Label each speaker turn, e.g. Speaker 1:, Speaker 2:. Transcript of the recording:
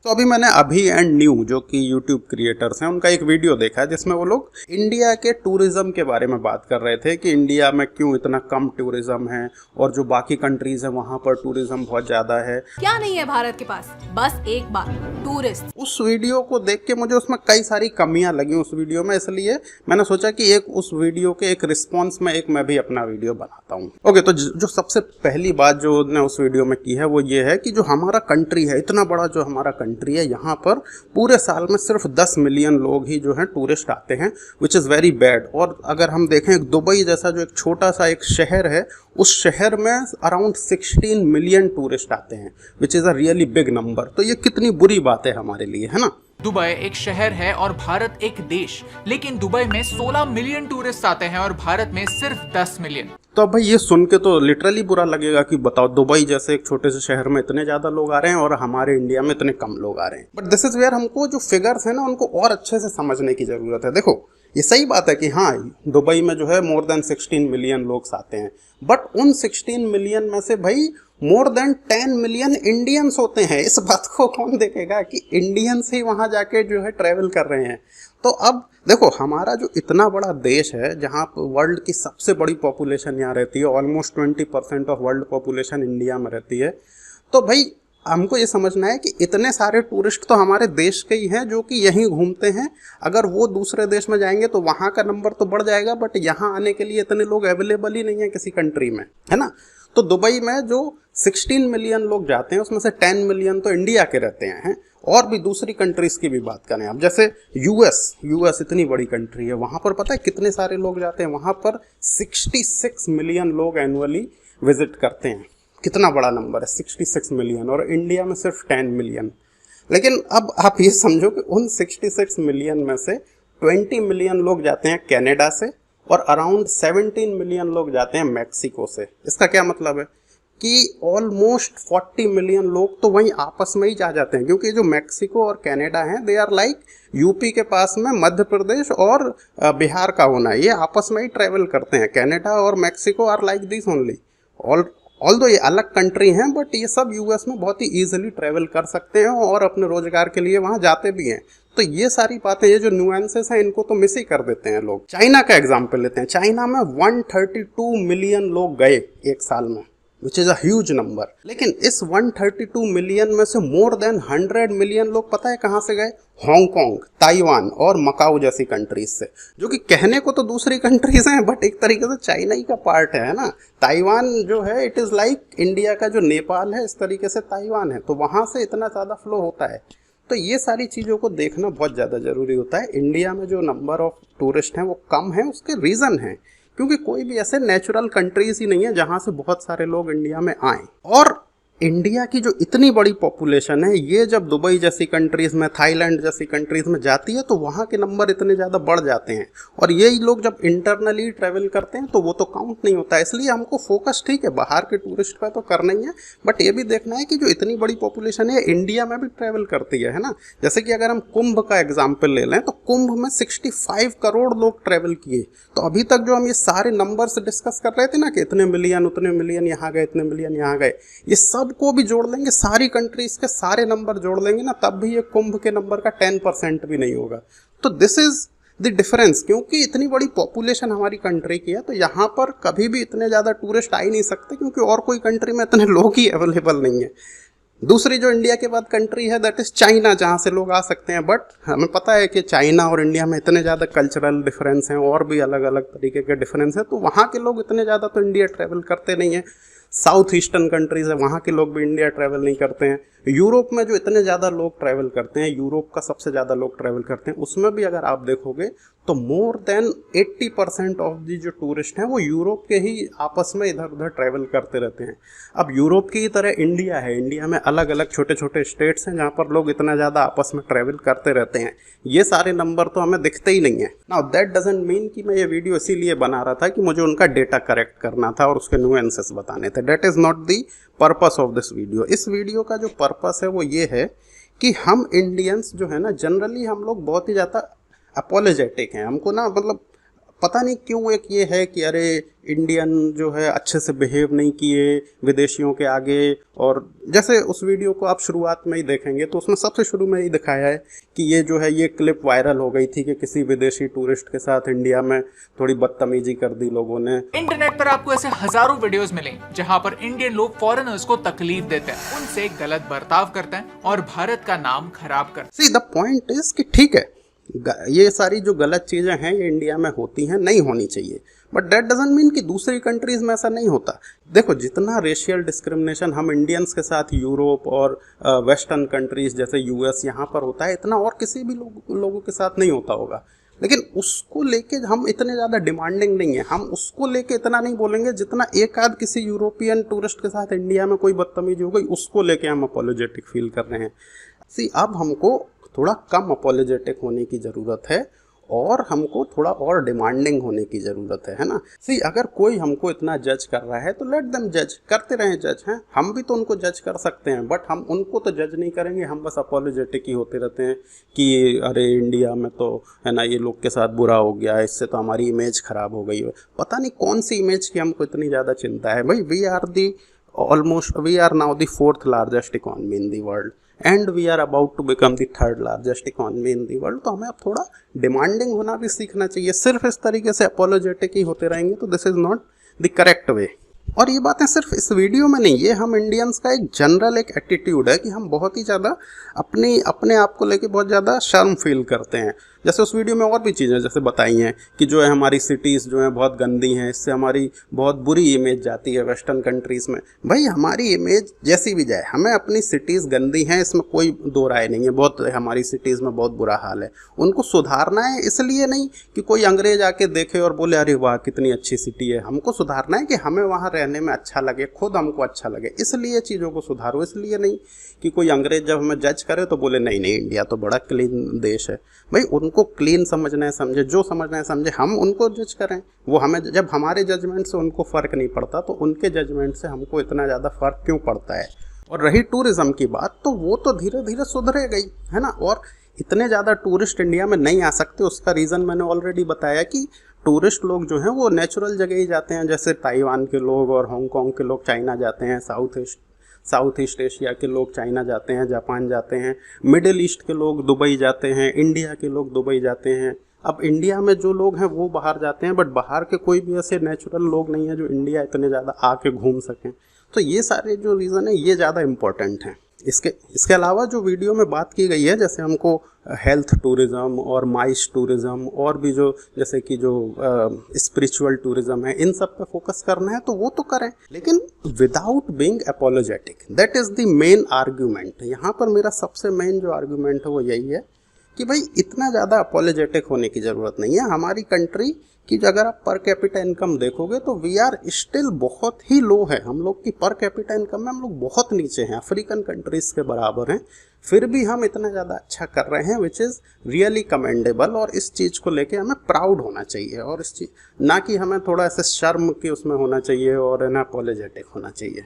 Speaker 1: तो अभी मैंने अभी एंड न्यू जो कि यूट्यूब क्रिएटर्स हैं उनका एक वीडियो देखा जिसमें वो लोग इंडिया के टूरिज्म के बारे में बात कर रहे थे कि इंडिया में क्यों इतना कम टूरिज्म है और जो बाकी कंट्रीज है वहां पर टूरिज्म बहुत ज़्यादा है।
Speaker 2: क्या नहीं है भारत के पास, बस एक बात, टूरिस्ट।
Speaker 1: उस वीडियो को देख के मुझे उसमें कई सारी कमियां लगी उस वीडियो में, इसलिए मैंने सोचा कि एक उस वीडियो के एक रिस्पॉन्स में मैं भी अपना वीडियो बनाता हूँ। ओके, तो जो सबसे पहली बात जो उसने उस वीडियो में की है वो ये है कि जो हमारा कंट्री है, इतना बड़ा जो हमारा कंट्री है, यहाँ पर पूरे साल में सिर्फ 10 मिलियन लोग ही जो हैं टूरिस्ट आते हैं, विच इज़ वेरी बैड। और अगर हम देखें दुबई जैसा जो एक छोटा सा एक शहर है, उस शहर में अराउंड 16 मिलियन टूरिस्ट आते हैं, which is a really big number. तो ये कितनी बुरी बात है हमारे लिए, है ना।
Speaker 3: दुबई एक शहर है और भारत एक देश, लेकिन दुबई में 16 मिलियन टूरिस्ट आते हैं और भारत में सिर्फ 10 मिलियन।
Speaker 1: तो भाई ये सुन के तो लिटरली बुरा लगेगा कि बताओ दुबई जैसे एक छोटे से शहर में इतने ज़्यादा लोग आ रहे हैं और हमारे इंडिया में इतने कम लोग आ रहे हैं। बट दिस इज़ वेयर हमको जो फिगर्स है ना उनको और अच्छे से समझने की ज़रूरत है। देखो, ये सही बात है कि हाँ, दुबई में जो है मोर देन 16 मिलियन लोग आते हैं, बट उन 16 मिलियन में से भाई मोर देन 10 मिलियन इंडियंस होते हैं। इस बात को कौन देखेगा कि इंडियंस ही वहाँ जाके जो है ट्रैवल कर रहे हैं। तो अब देखो, हमारा जो इतना बड़ा देश है जहाँ वर्ल्ड की सबसे बड़ी पॉपुलेशन यहाँ रहती है, almost 20% of world population India में रहती है। तो भाई हमको ये समझना है कि इतने सारे टूरिस्ट तो हमारे देश के ही हैं जो कि यहीं घूमते हैं। अगर वो दूसरे देश में जाएंगे तो वहाँ का नंबर तो बढ़ जाएगा, बट यहाँ आने के लिए इतने लोग अवेलेबल ही नहीं है किसी कंट्री में, है ना। तो दुबई में जो 16 मिलियन लोग जाते हैं उसमें से 10 मिलियन तो इंडिया के रहते हैं। और भी दूसरी कंट्रीज की भी बात करें, अब जैसे यूएस इतनी बड़ी कंट्री है, वहाँ पर पता है कितने सारे लोग जाते हैं। वहाँ पर 66 मिलियन लोग एनुअली विजिट करते हैं। कितना बड़ा नंबर है, 66 मिलियन, और इंडिया में सिर्फ 10 मिलियन। लेकिन अब आप ये समझो कि उन 66 मिलियन में से 20 मिलियन लोग जाते हैं कनाडा से और अराउंड 17 मिलियन लोग जाते हैं मैक्सिको से। इसका क्या मतलब है कि ऑलमोस्ट 40 मिलियन लोग तो वहीं आपस में ही जा जाते हैं, क्योंकि जो मैक्सिको और कनाडा हैं दे आर लाइक यूपी के पास में मध्य प्रदेश और बिहार का होना है, ये आपस में ही ट्रैवल करते हैं। कनाडा और Mexico are like this only. Although ये अलग कंट्री हैं, बट ये सब यूएस में बहुत ही ईजिली ट्रैवल कर सकते हैं और अपने रोजगार के लिए वहाँ जाते भी हैं। तो ये सारी बातें, ये जो न्यूएंसेस हैं, इनको तो मिस ही कर देते हैं लोग। चाइना का एग्जाम्पल लेते हैं। चाइना में 132 मिलियन लोग गए एक साल में, which is a huge number. लेकिन इस 132 मिलियन में से मोर देन 100 मिलियन लोग पता है कहाँ से गए? हांगकांग, ताइवान और मकाऊ जैसी कंट्रीज से, जो कि कहने को तो दूसरी कंट्रीज हैं बट एक तरीके से चाइना ही का पार्ट है ना। ताइवान जो है इट इज़ लाइक इंडिया का जो नेपाल है, इस तरीके से ताइवान है। तो वहाँ से इतना ज़्यादा फ्लो होता है। तो ये सारी चीज़ों को देखना बहुत ज़्यादा ज़रूरी होता है। इंडिया में जो नंबर ऑफ टूरिस्ट हैं वो कम है, उसके रीज़न हैं क्योंकि कोई भी ऐसे नेचुरल कंट्रीज ही नहीं है जहाँ से बहुत सारे लोग इंडिया में आए। और इंडिया की जो इतनी बड़ी पॉपुलेशन है, ये जब दुबई जैसी कंट्रीज़ में, थाईलैंड जैसी कंट्रीज़ में जाती है तो वहाँ के नंबर इतने ज़्यादा बढ़ जाते हैं। और यही लोग जब इंटरनली ट्रैवल करते हैं तो वो तो काउंट नहीं होता है। इसलिए हमको फोकस, ठीक है, बाहर के टूरिस्ट पर तो करना ही है, बट ये भी देखना है कि जो इतनी बड़ी पॉपुलेशन है इंडिया में भी ट्रैवल करती है ना। जैसे कि अगर हम कुंभ का एग्जाम्पल ले लें तो कुंभ में 65 करोड़ लोग ट्रैवल किए। तो अभी तक जो हम ये सारे नंबर्स डिस्कस कर रहे थे ना कि इतने मिलियन उतने मिलियन यहाँ गए, इतने मिलियन यहाँ गए, ये सब को भी जोड़ लेंगे, सारी कंट्रीज के सारे नंबर जोड़ लेंगे ना, तब भी ये कुंभ के नंबर का 10% भी नहीं होगा। तो दिस इज द डिफरेंस। क्योंकि इतनी बड़ी पॉपुलेशन हमारी कंट्री की है तो यहाँ पर कभी भी इतने ज़्यादा टूरिस्ट आ ही नहीं सकते, क्योंकि और कोई कंट्री में इतने लोग ही अवेलेबल नहीं है। दूसरी जो इंडिया के बाद कंट्री है दैट इज़ चाइना, जहाँ से लोग आ सकते हैं। बट हमें पता है कि चाइना और इंडिया में इतने ज़्यादा कल्चरल डिफरेंस हैं और भी अलग अलग तरीके के डिफरेंस हैं, तो वहाँ के लोग इतने ज़्यादा तो इंडिया ट्रैवल करते नहीं हैं। साउथ ईस्टर्न कंट्रीज़ है, वहाँ के लोग भी इंडिया ट्रैवल नहीं करते हैं। यूरोप में जो इतने ज़्यादा लोग ट्रैवल करते हैं, यूरोप का सबसे ज़्यादा लोग ट्रैवल करते हैं, उसमें भी अगर आप देखोगे तो मोर देन 80% ऑफ दी जो टूरिस्ट हैं वो यूरोप के ही आपस में इधर उधर ट्रैवल करते रहते हैं। अब यूरोप की तरह इंडिया है, इंडिया में अलग अलग छोटे छोटे स्टेट्स हैं जहाँ पर लोग इतना ज़्यादा आपस में ट्रैवल करते रहते हैं। ये सारे नंबर तो हमें दिखते ही नहीं है। नाउ दैट डजंट मीन कि मैं ये वीडियो इसीलिए बना रहा था कि मुझे उनका डेटा करेक्ट करना था और उसके न्यूएंसेस बताने थे। That is not the purpose of this video. इस वीडियो का जो पर्पस है वो ये है कि हम इंडियंस जो है ना, जनरली हम लोग बहुत ही ज़्यादा अपोलोजेटिक हैं। हमको ना मतलब पता नहीं क्यों एक ये है कि अरे इंडियन जो है अच्छे से बिहेव नहीं किए विदेशियों के आगे। और जैसे उस वीडियो को आप शुरुआत में ही देखेंगे तो उसमें सबसे शुरू में ही दिखाया है कि ये जो है ये क्लिप वायरल हो गई थी कि किसी विदेशी टूरिस्ट के साथ इंडिया में थोड़ी बदतमीजी कर दी लोगों ने।
Speaker 3: इंटरनेट पर आपको ऐसे हजारों वीडियोस मिले जहां पर इंडियन लोग फॉरेनर्स को तकलीफ देते हैं, उनसे गलत बर्ताव करते हैं और भारत का नाम खराब करते हैं।
Speaker 1: सी द पॉइंट इज कि ठीक है, ये सारी जो गलत चीज़ें हैं ये इंडिया में होती हैं, नहीं होनी चाहिए, बट दैट डजंट मीन कि दूसरी कंट्रीज़ में ऐसा नहीं होता। देखो जितना रेशियल डिस्क्रिमिनेशन हम इंडियंस के साथ यूरोप और वेस्टर्न कंट्रीज़ जैसे यूएस यहाँ पर होता है, इतना और किसी भी लोगों के साथ नहीं होता होगा। लेकिन उसको लेके हम इतने ज़्यादा डिमांडिंग नहीं है, हम उसको लेके इतना नहीं बोलेंगे जितना एक आध किसी यूरोपियन टूरिस्ट के साथ इंडिया में कोई बदतमीजी हो गई उसको लेके हम अपोलोजेटिक फील कर रहे हैं। सी अब हमको थोड़ा कम अपोलोजेटिक होने की ज़रूरत है और हमको थोड़ा और डिमांडिंग होने की ज़रूरत है ना। सी अगर कोई हमको इतना जज कर रहा है तो लेट देम जज, करते रहें जज हैं, हम भी तो उनको जज कर सकते हैं, बट हम उनको तो जज नहीं करेंगे, हम बस अपोलोजेटिक ही होते रहते हैं कि अरे इंडिया में तो है ना ये लोग के साथ बुरा हो गया, इससे तो हमारी इमेज ख़राब हो गई है। पता नहीं कौन सी इमेज की हमको इतनी ज़्यादा चिंता है भाई। We are now the 4th largest economy in the world and we are about to become the 3rd largest economy in the world. तो हमें अब थोड़ा डिमांडिंग होना भी सीखना चाहिए। सिर्फ इस तरीके से अपोलोजेटिक ही होते रहेंगे तो this is not the correct way. और ये बातें सिर्फ इस वीडियो में नहीं, ये हम इंडियंस का एक जनरल एक एटीट्यूड है कि हम बहुत ही ज़्यादा अपने आप को लेके बहुत ज़्यादा शर्म फील करते हैं। जैसे उस वीडियो में और भी चीज़ें जैसे बताई हैं कि जो है हमारी सिटीज़ जो हैं बहुत गंदी हैं, इससे हमारी बहुत बुरी इमेज जाती है वेस्टर्न कंट्रीज़ में। भाई हमारी इमेज जैसी भी जाए, हमें अपनी सिटीज़ गंदी हैं, इसमें कोई दो राय नहीं है, बहुत हमारी सिटीज़ में बहुत बुरा हाल है। उनको सुधारना है, इसलिए नहीं कि कोई अंग्रेज आके देखे और बोले अरे वाह कितनी अच्छी सिटी है। हमको सुधारना है कि हमें वहाँ रहने में अच्छा लगे, खुद हमको अच्छा लगे, इसलिए चीज़ों को सुधारो। इसलिए नहीं कि कोई अंग्रेज जब हमें जज करे तो बोले नहीं नहीं इंडिया तो बड़ा क्लीन देश है। भाई उनको क्लीन समझना है समझे, जो समझना है समझे, हम उनको जज करें। वो हमें जब हमारे जजमेंट से उनको फ़र्क नहीं पड़ता तो उनके जजमेंट से हमको इतना ज़्यादा फ़र्क क्यों पड़ता है। और रही टूरिज़्म की बात तो वो तो धीरे धीरे सुधरे गई है ना। और इतने ज़्यादा टूरिस्ट इंडिया में नहीं आ सकते, उसका रीज़न मैंने ऑलरेडी बताया कि टूरिस्ट लोग जो हैं वो नेचुरल जगह ही जाते हैं। जैसे ताइवान के लोग और हांगकांग के लोग चाइना जाते हैं, साउथ ईस्ट एशिया के लोग चाइना जाते हैं, जापान जाते हैं, मिडिल ईस्ट के लोग दुबई जाते हैं, इंडिया के लोग दुबई जाते हैं। अब इंडिया में जो लोग हैं वो बाहर जाते हैं, बट बाहर के कोई भी ऐसे नेचुरल लोग नहीं हैं जो इंडिया इतने ज़्यादा आके घूम सकें। तो ये सारे जो रीज़न है ये ज़्यादा इम्पोर्टेंट हैं। इसके अलावा जो वीडियो में बात की गई है, जैसे हमको हेल्थ टूरिज़्म और माइस टूरिज़्म और भी जो जैसे कि जो स्पिरिचुअल टूरिज़्म है, इन सब पे फोकस करना है तो वो तो करें, लेकिन without being apologetic. That is the main argument. यहाँ पर मेरा सबसे मेन जो आर्ग्यूमेंट है वो यही है कि भाई इतना ज़्यादा अपोलोजेटिक होने की ज़रूरत नहीं है। हमारी कंट्री कि अगर आप पर कैपिटा इनकम देखोगे तो वी आर स्टिल बहुत ही लो है। हम लोग की पर कैपिटा इनकम में हम लोग बहुत नीचे हैं, अफ्रीकन कंट्रीज़ के बराबर हैं, फिर भी हम इतना ज़्यादा अच्छा कर रहे हैं, विच इज़ रियली कमेंडेबल। और इस चीज़ को लेके हमें प्राउड होना चाहिए और इस चीज़ ना कि हमें थोड़ा ऐसे शर्म की उसमें होना चाहिए और अपोलोजेटिक होना चाहिए।